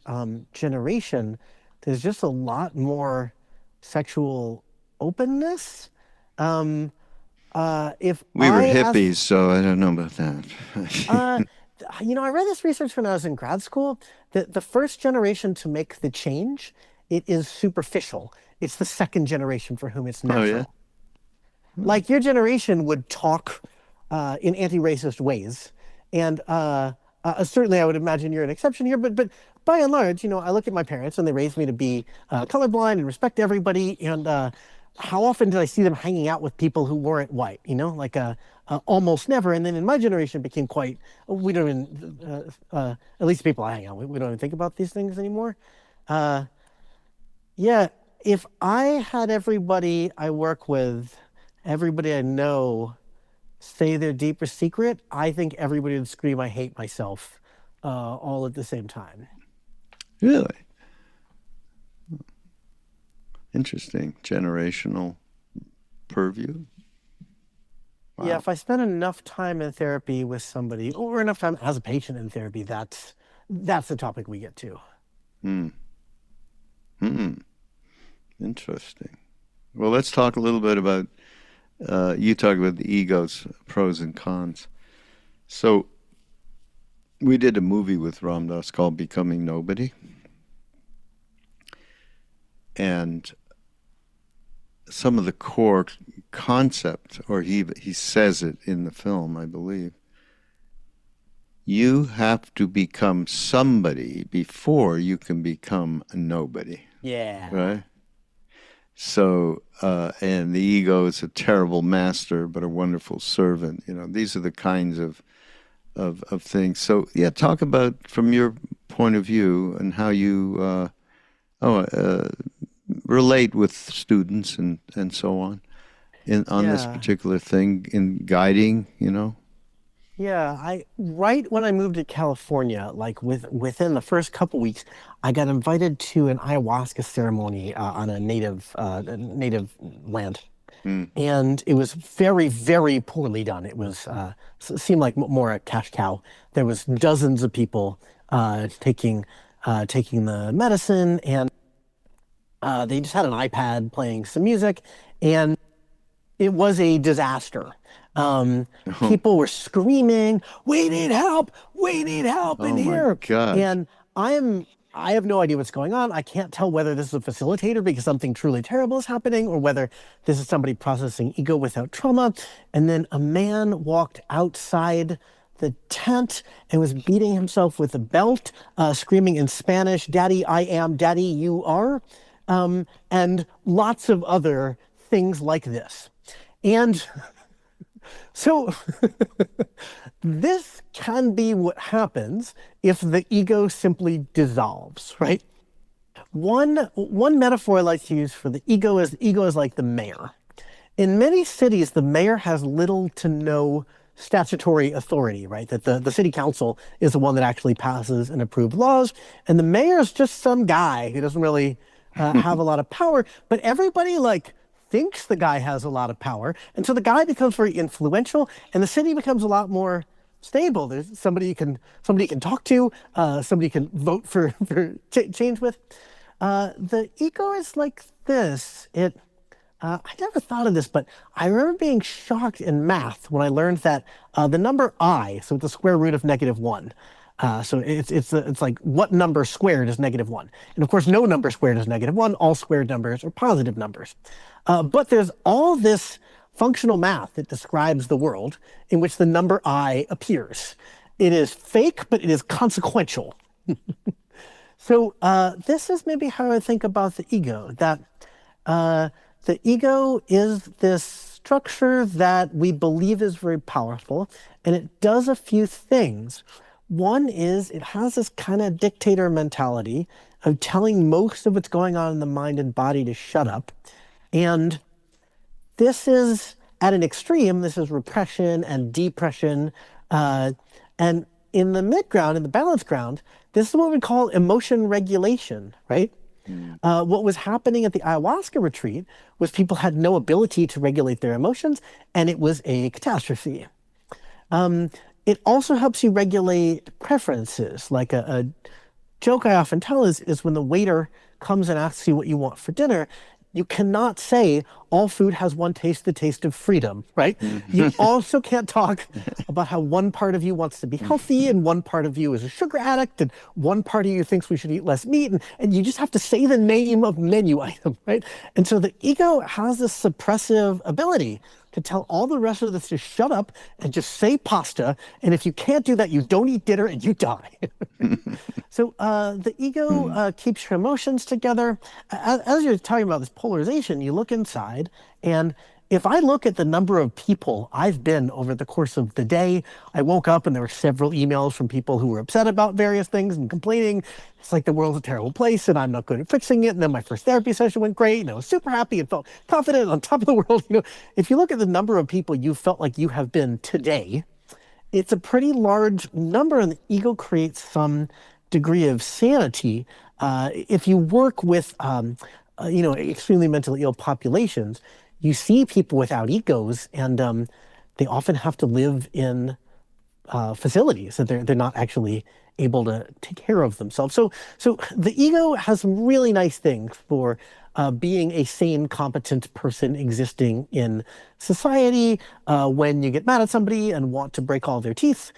generation, there's just a lot more sexual openness. If We were I hippies, so I don't know about that. uh, I read this research when I was in grad school that the first generation to make the change, it is superficial. It's the second generation for whom it's Oh, yeah? natural. Like your generation would talk in anti-racist ways, and certainly I would imagine you're an exception here. But by and large, I look at my parents and they raised me to be colorblind and respect everybody. And how often did I see them hanging out with people who weren't white? Almost never. And then in my generation, it became quite. We don't even, at least the people I hang out with, we don't even think about these things anymore. Yeah, if I had everybody I work with, everybody I know, say their deepest secret, I think everybody would scream, "I hate myself," all at the same time. Really? Interesting. Generational purview. Wow. Yeah, if I spend enough time in therapy with somebody, or enough time as a patient in therapy, that's the topic we get to. Hmm. Hmm. Interesting. Well, let's talk a little bit about, you talk about the ego's pros and cons. So we did a movie with Ram Dass called Becoming Nobody. And some of the core concept, or he says it in the film, I believe, you have to become somebody before you can become a nobody. Yeah. Right? So, and the ego is a terrible master, but a wonderful servant. These are the kinds of things. So, yeah, talk about from your point of view and how you relate with students and so on on this Yeah. particular thing in guiding. Yeah, right when I moved to California, within the first couple weeks, I got invited to an ayahuasca ceremony on a native land, and it was very, very poorly done. It was seemed like more a cash cow. There was dozens of people taking the medicine, and they just had an iPad playing some music, and it was a disaster. People were screaming, "We need help! We need help in Oh my here!" gosh. And I'm I have no idea what's going on. I can't tell whether this is a facilitator because something truly terrible is happening or whether this is somebody processing ego without trauma. And then a man walked outside the tent and was beating himself with a belt, screaming in Spanish, "Daddy, I am, Daddy, you are," and lots of other things like this. And so this can be what happens if the ego simply dissolves, right? One metaphor I like to use for the ego is like the mayor. In many cities, the mayor has little to no statutory authority, right? That the city council is the one that actually passes and approves laws, and the mayor is just some guy who doesn't really have a lot of power, but everybody like thinks the guy has a lot of power, and so the guy becomes very influential, and the city becomes a lot more stable. There's somebody you can talk to, somebody you can vote for change with. The ego is like this. I never thought of this, but I remember being shocked in math when I learned that the number I, so it's the square root of -1. So it's like what number squared is -1. And of course, no number squared is -1. All squared numbers are positive numbers. But there's all this functional math that describes the world in which the number I appears. It is fake, but it is consequential. So this is maybe how I think about the ego, that the ego is this structure that we believe is very powerful, and it does a few things. One is it has this kind of dictator mentality of telling most of what's going on in the mind and body to shut up. And this is, at an extreme, this is repression and depression. And in the mid-ground, in the balanced ground, this is what we call emotion regulation, right? What was happening at the ayahuasca retreat was people had no ability to regulate their emotions, and it was a catastrophe. It also helps you regulate preferences. Like a joke I often tell is when the waiter comes and asks you what you want for dinner, you cannot say all food has one taste, the taste of freedom, right? You also can't talk about how one part of you wants to be healthy and one part of you is a sugar addict and one part of you thinks we should eat less meat. And you just have to say the name of menu item, right? And so the ego has this suppressive ability to tell all the rest of this to shut up and just say pasta. And if you can't do that, you don't eat dinner and you die. So the ego keeps your emotions together. As you're talking about this polarization, you look inside, and if I look at the number of people I've been over the course of the day, I woke up and there were several emails from people who were upset about various things and complaining. It's like the world's a terrible place and I'm not good at fixing it. And then my first therapy session went great and I was super happy and felt confident on top of the world. You know, if you look at the number of people you felt like you have been today, it's a pretty large number, and the ego creates some degree of sanity. If you work with, extremely mentally ill populations, you see people without egos, and they often have to live in facilities that they're not actually able to take care of themselves. So the ego has some really nice things for being a sane, competent person existing in society. When you get mad at somebody and want to break all their teeth,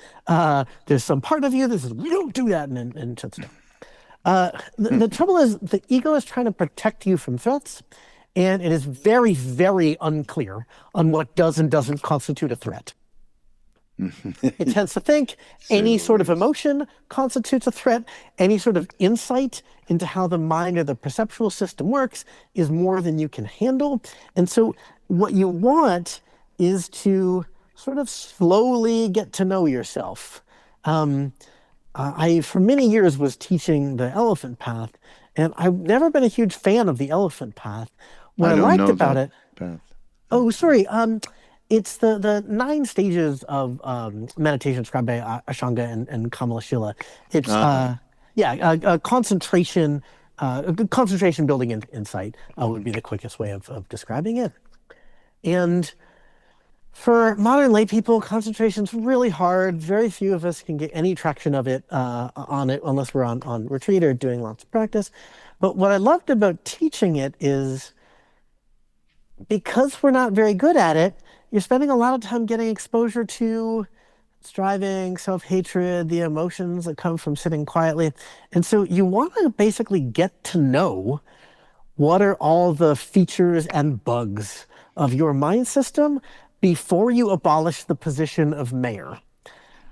there's some part of you that says, we don't do that, and shuts down. The trouble is the ego is trying to protect you from threats, and it is very, very unclear on what does and doesn't constitute a threat. It tends to think any sort of emotion constitutes a threat. Any sort of insight into how the mind or the perceptual system works is more than you can handle. And so what you want is to sort of slowly get to know yourself. I, for many years, was teaching the elephant path, and I've never been a huge fan of the elephant path. What I liked about it... path. Oh, sorry. It's the 9 stages of meditation described by Ashtanga and Kamalashila. It's concentration building insight would be the quickest way of describing it. And for modern lay people, concentration's really hard. Very few of us can get any traction of it on it unless we're on retreat or doing lots of practice. But what I loved about teaching it is because we're not very good at it, you're spending a lot of time getting exposure to striving, self-hatred, the emotions that come from sitting quietly. And so you want to basically get to know what are all the features and bugs of your mind system before you abolish the position of mayor.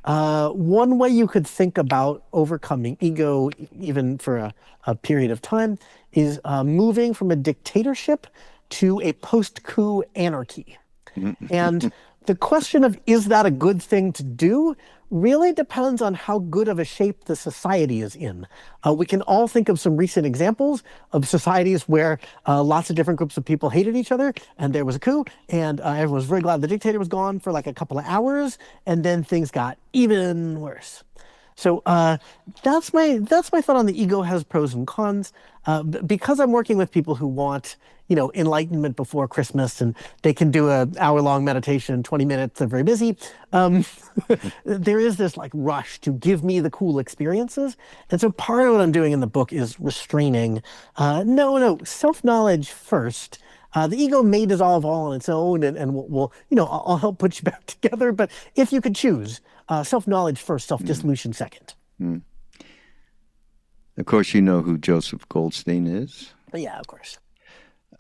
One way you could think about overcoming ego, even for a period of time, is moving from a dictatorship to a post-coup anarchy. And the question of is that a good thing to do really depends on how good of a shape the society is in. We can all think of some recent examples of societies where lots of different groups of people hated each other, and there was a coup, and everyone was very glad the dictator was gone for like a couple of hours, and then things got even worse. So that's my thought on the ego has pros and cons. Because I'm working with people who want, enlightenment before Christmas, and they can do a hour-long meditation in 20 minutes. They're very busy. There is this like rush to give me the cool experiences, and so part of what I'm doing in the book is restraining. No, self-knowledge first. The ego may dissolve all on its own, and I'll help put you back together. But if you could choose, self-knowledge first, self-dissolution second. Mm. Of course, you know who Joseph Goldstein is. Yeah, of course.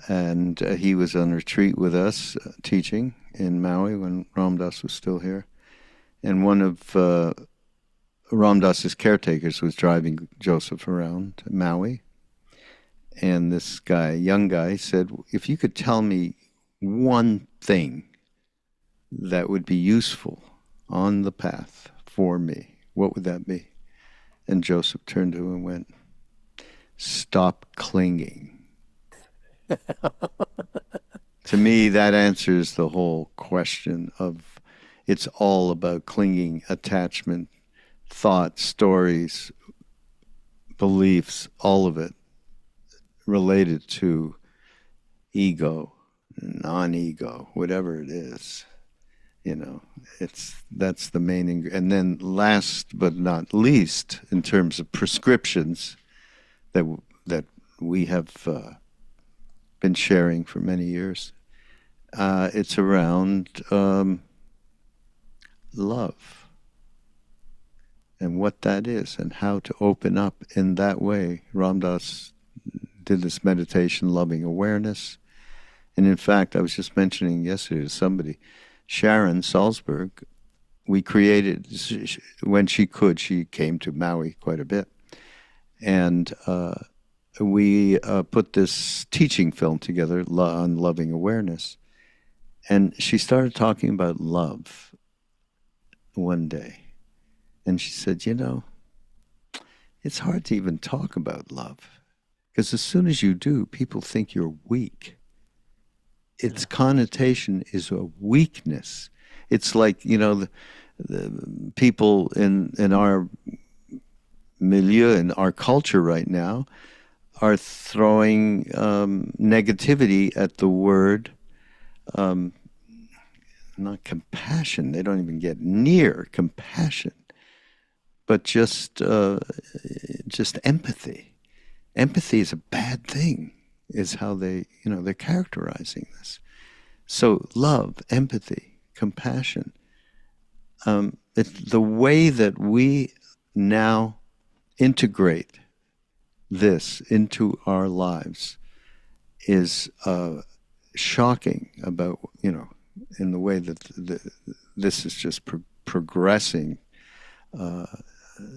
And he was on retreat with us teaching in Maui when Ram Dass was still here. And one of Ram Dass's caretakers was driving Joseph around Maui. And this guy, young guy, said, if you could tell me one thing that would be useful on the path for me, what would that be? And Joseph turned to him and went, stop clinging. To me, that answers the whole question of it's all about clinging, attachment, thoughts, stories, beliefs, all of it related to ego, non-ego, whatever it is. That's the main and then last but not least, in terms of prescriptions that we have been sharing for many years, it's around love and what that is and how to open up in that way. Ram Dass did this meditation, loving awareness. And in fact, I was just mentioning yesterday to somebody, Sharon Salzberg, we created, when she could, she came to Maui quite a bit. And we put this teaching film together on loving awareness. And she started talking about love one day. And she said, it's hard to even talk about love. Because as soon as you do, people think you're weak. Its connotation is a weakness. It's like, the people in our milieu, in our culture right now, are throwing negativity at the word, not compassion. They don't even get near compassion, but just empathy. Empathy is a bad thing, is how they're characterizing this. So love, empathy, compassion. It's the way that we now integrate this into our lives is shocking about, in the way that this is just progressing.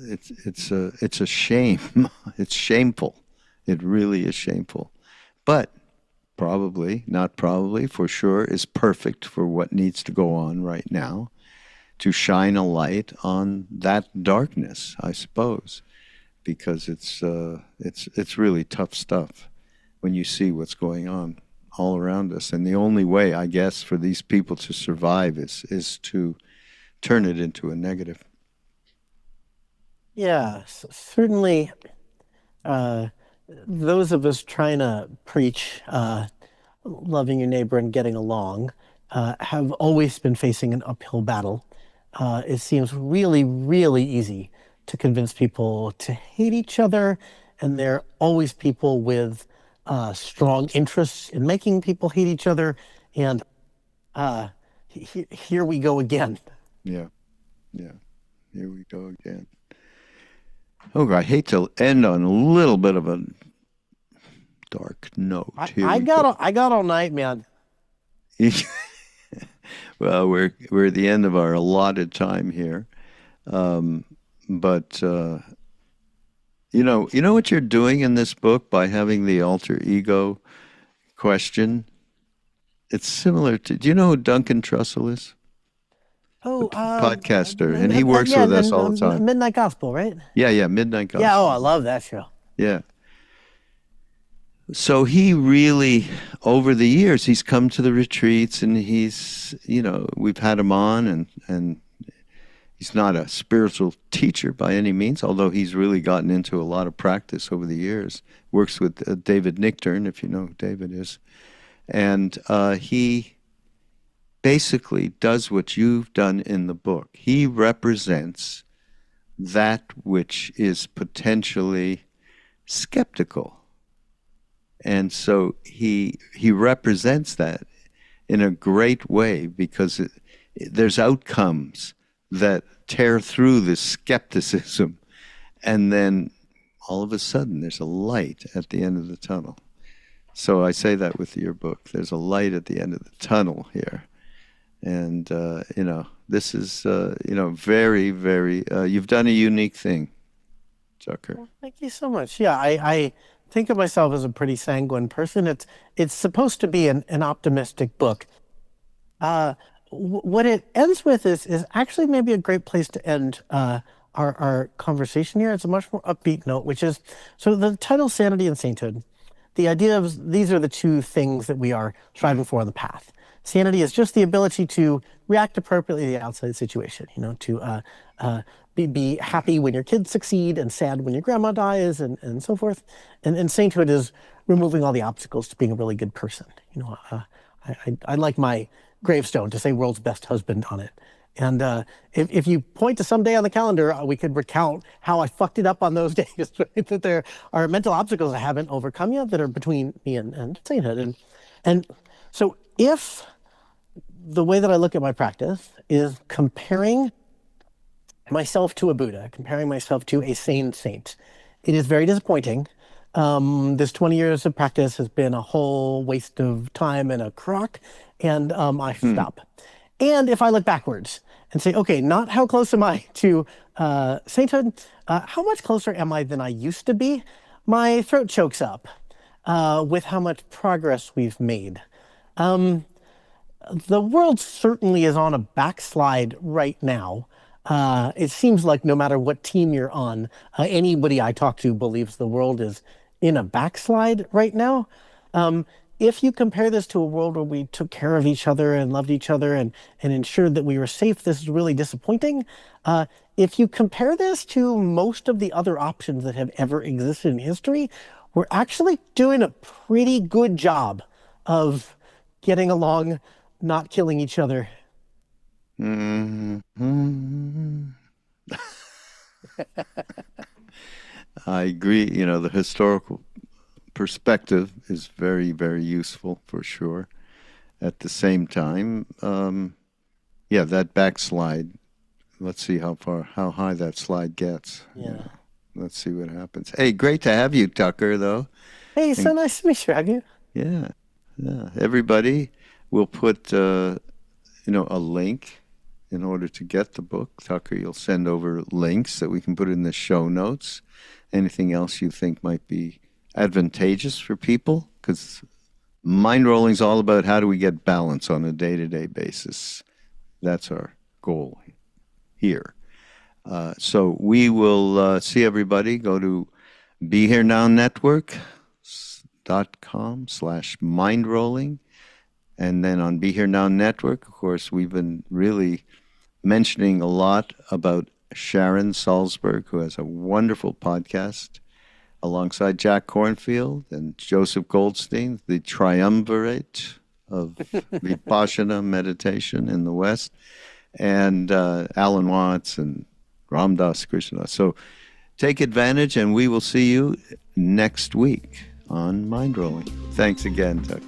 It's a shame. It's shameful. It really is shameful. But not probably, for sure, is perfect for what needs to go on right now, to shine a light on that darkness, I suppose, because it's really tough stuff when you see what's going on all around us. And the only way, I guess, for these people to survive is to turn it into a negative. Yeah, certainly. Those of us trying to preach loving your neighbor and getting along have always been facing an uphill battle. It seems really, really easy to convince people to hate each other, and there are always people with strong interests in making people hate each other. And here we go again. Yeah. Yeah. Here we go again. Oh, I hate to end on a little bit of a dark note. Here we go. I got all night, man. Well, we're at the end of our allotted time here, but you know what you're doing in this book by having the alter ego question. It's similar to. Do you know who Duncan Trussell is? The Oh, podcaster, and he works yeah, with us all the time. Midnight Gospel, right? Yeah, Midnight Yeah, oh, I Gospel. love that show. Yeah. So he really, over the years, he's come to the retreats, and we've had him on, and he's not a spiritual teacher by any means, although he's really gotten into a lot of practice over the years. Works with David Nichtern, if you know who David is. And he basically does what you've done in the book. He represents that which is potentially skeptical. And so he represents that in a great way because there's outcomes that tear through this skepticism, and then all of a sudden there's a light at the end of the tunnel. So I say that with your book. There's a light at the end of the tunnel here. And, this is, very, very, you've done a unique thing, Tucker. Well, thank you so much. Yeah, I think of myself as a pretty sanguine person. It's supposed to be an optimistic book. What it ends with is actually maybe a great place to end our conversation here. It's a much more upbeat note, which is, so the title, Sanity and Sainthood. The idea of these are the two things that we are striving for on the path. Sanity is just the ability to react appropriately to the outside situation, to be happy when your kids succeed and sad when your grandma dies and so forth. And sainthood is removing all the obstacles to being a really good person. I like my gravestone to say world's best husband on it. And if you point to some day on the calendar, we could recount how I fucked it up on those days, right? That there are mental obstacles I haven't overcome yet that are between me and sainthood. And so if the way that I look at my practice is comparing myself to a Buddha, comparing myself to a sane saint, it is very disappointing. This 20 years of practice has been a whole waste of time and a crock, and I stop. And if I look backwards and say, okay, not how close am I to sainthood, how much closer am I than I used to be? My throat chokes up with how much progress we've made. The world certainly is on a backslide right now. It seems like no matter what team you're on, anybody I talk to believes the world is in a backslide right now. If you compare this to a world where we took care of each other and loved each other and ensured that we were safe, this is really disappointing. If you compare this to most of the other options that have ever existed in history, we're actually doing a pretty good job of getting along, not killing each other. Mm-hmm. I agree. The historical perspective is very, very useful for sure. At the same time, that backslide, let's see how high that slide gets. Yeah. Let's see what happens. Hey, great to have you, Tucker, though. Hey, so nice to meet you, Raghu. Yeah. Everybody, we'll put, a link in order to get the book. Tucker, you'll send over links that we can put in the show notes. Anything else you think might be advantageous for people? Because Mindrolling is all about how do we get balance on a day-to-day basis. That's our goal here. So we will see everybody. Go to BeHereNowNetwork.com/mindrolling. And then on Be Here Now Network, of course, we've been really mentioning a lot about Sharon Salzberg, who has a wonderful podcast alongside Jack Kornfield and Joseph Goldstein, the triumvirate of Vipassana meditation in the West, and Alan Watts and Ram Dass Krishna. So take advantage, and we will see you next week on Mindrolling. Thanks again, Tucker.